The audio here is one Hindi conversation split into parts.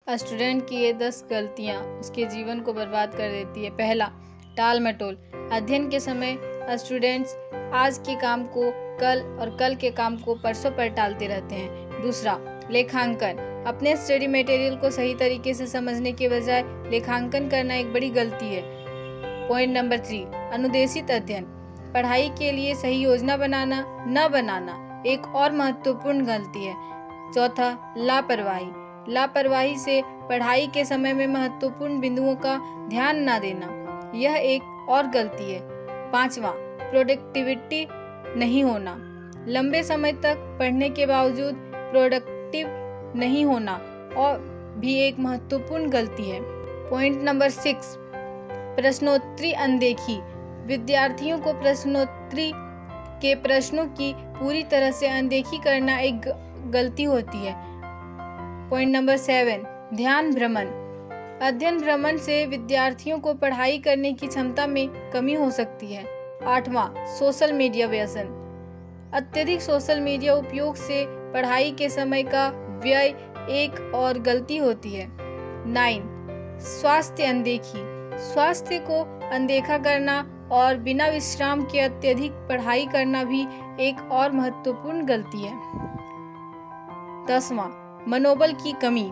स्टूडेंट की ये 10 गलतियाँ उसके जीवन को बर्बाद कर देती है। पहला, टाल मटोल। अध्ययन के समय स्टूडेंट्स आज के काम को कल और कल के काम को परसों पर टालते रहते हैं। दूसरा, लेखांकन। अपने स्टडी मटेरियल को सही तरीके से समझने के बजाय लेखांकन करना एक बड़ी गलती है। पॉइंट नंबर 3, अनुदेशित अध्ययन। पढ़ाई के लिए सही योजना बनाना न बनाना एक और महत्वपूर्ण गलती है। चौथा, लापरवाही। लापरवाही से पढ़ाई के समय में महत्वपूर्ण बिंदुओं का ध्यान न देना, यह एक और गलती है। पांचवा, प्रोडक्टिविटी नहीं होना। लंबे समय तक पढ़ने के बावजूद प्रोडक्टिव नहीं होना और भी एक महत्वपूर्ण गलती है। पॉइंट नंबर 6, प्रश्नोत्तरी अनदेखी। विद्यार्थियों को प्रश्नोत्तरी के प्रश्नों की पूरी तरह से अनदेखी करना एक गलती होती है। पॉइंट नंबर 7, ध्यान भ्रमण। अध्ययन भ्रमण से विद्यार्थियों को पढ़ाई करने की क्षमता में कमी हो सकती है। 8वां, सोशल मीडिया व्यसन। अत्यधिक सोशल मीडिया उपयोग से पढ़ाई के समय का व्यय एक और गलती होती है। 9, स्वास्थ्य अनदेखी। स्वास्थ्य को अनदेखा करना और बिना विश्राम के अत्यधिक पढ़ाई करना भी एक और महत्वपूर्ण गलती है। 10वां, मनोबल की कमी।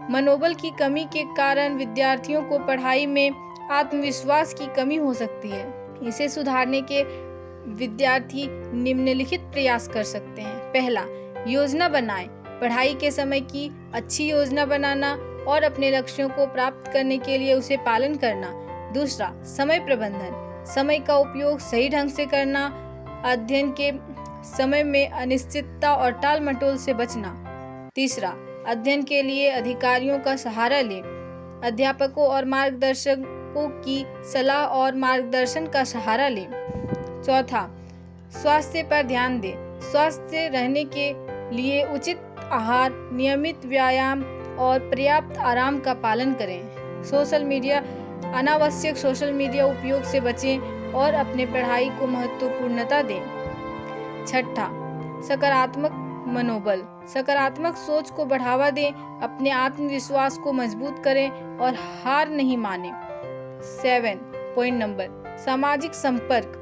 मनोबल की कमी के कारण विद्यार्थियों को पढ़ाई में आत्मविश्वास की कमी हो सकती है। इसे सुधारने के विद्यार्थी निम्नलिखित प्रयास कर सकते हैं। पहला, योजना बनाएं। पढ़ाई के समय की अच्छी योजना बनाना और अपने लक्ष्यों को प्राप्त करने के लिए उसे पालन करना। दूसरा, समय प्रबंधन। समय का उपयोग सही ढंग से करना। अध्ययन के समय में अनिश्चितता और टाल मटोल से बचना। तीसरा, अध्ययन के लिए अधिकारियों का सहारा लें। अध्यापकों और मार्गदर्शकों की सलाह और मार्गदर्शन का सहारा लें। चौथा, स्वास्थ्य पर ध्यान दें। स्वस्थ रहने के लिए उचित आहार, नियमित व्यायाम और पर्याप्त आराम का पालन करें। अनावश्यक सोशल मीडिया उपयोग से बचें और अपने पढ़ाई को महत्वपूर्णता दें। छठा, सकारात्मक मनोबल। सकारात्मक सोच को बढ़ावा दें, अपने आत्मविश्वास को मजबूत करें और हार नहीं मानें। 7 पॉइंट नंबर, सामाजिक संपर्क।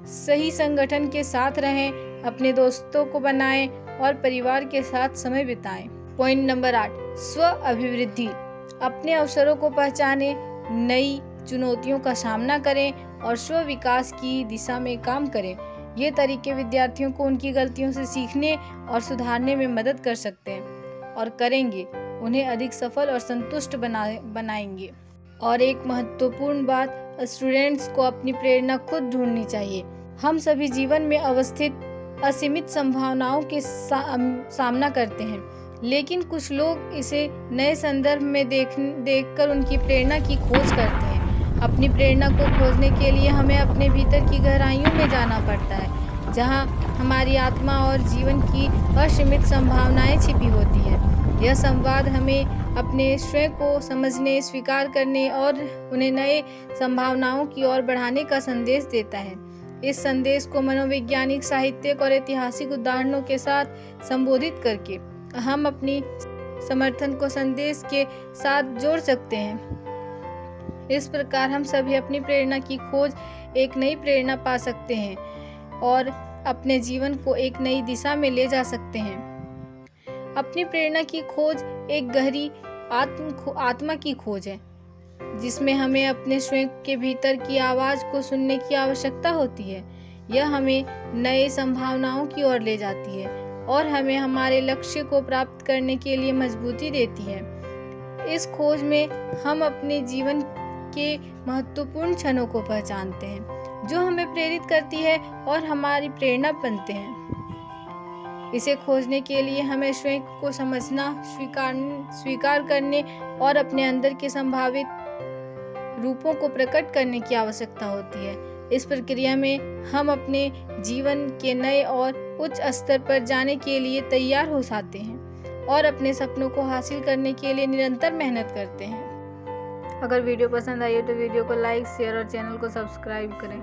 सही संगठन के साथ रहें, अपने दोस्तों को बनाएं और परिवार के साथ समय बिताएं। पॉइंट नंबर 8, स्व अभिवृद्धि। अपने अवसरों को पहचानें, नई चुनौतियों का सामना करें और स्व विकास की दिशा में काम करें। ये तरीके विद्यार्थियों को उनकी गलतियों से सीखने और सुधारने में मदद कर सकते हैं और करेंगे उन्हें अधिक सफल और संतुष्ट बनाएंगे। और एक महत्वपूर्ण बात, स्टूडेंट्स को अपनी प्रेरणा खुद ढूंढनी चाहिए। हम सभी जीवन में अवस्थित असीमित संभावनाओं के सामना करते हैं, लेकिन कुछ लोग इसे नए संदर्भ में देखकर उनकी प्रेरणा की खोज करते हैं। अपनी प्रेरणा को खोजने के लिए हमें अपने भीतर की गहराइयों में जाना पड़ता है, जहां हमारी आत्मा और जीवन की असीमित संभावनाएं छिपी होती हैं। यह संवाद हमें अपने स्वयं को समझने, स्वीकार करने और उन्हें नए संभावनाओं की ओर बढ़ाने का संदेश देता है। इस संदेश को मनोवैज्ञानिक, साहित्यिक और ऐतिहासिक उदाहरणों के साथ संबोधित करके हम अपनी समर्थन को संदेश के साथ जोड़ सकते हैं। इस प्रकार हम सभी अपनी प्रेरणा की खोज एक नई प्रेरणा पा सकते हैं और अपने जीवन को एक नई दिशा में ले जा सकते हैं। अपनी प्रेरणा की खोज एक गहरी आत्मा की खोज है, जिसमें हमें अपने स्वयं के भीतर की आवाज को सुनने की आवश्यकता होती है। यह हमें नए संभावनाओं की ओर ले जाती है और हमें हमारे लक्ष्य को प्राप्त करने के लिए मजबूती देती है। इस खोज में हम अपने जीवन के महत्वपूर्ण क्षणों को पहचानते हैं, जो हमें प्रेरित करती है और हमारी प्रेरणा बनते हैं। इसे खोजने के लिए हमें स्वयं को समझना, स्वीकार करने और अपने अंदर के संभावित रूपों को प्रकट करने की आवश्यकता होती है। इस प्रक्रिया में हम अपने जीवन के नए और उच्च स्तर पर जाने के लिए तैयार हो जाते हैं और अपने सपनों को हासिल करने के लिए निरंतर मेहनत करते हैं। अगर वीडियो पसंद आई हो तो वीडियो को लाइक, शेयर और चैनल को सब्सक्राइब करें।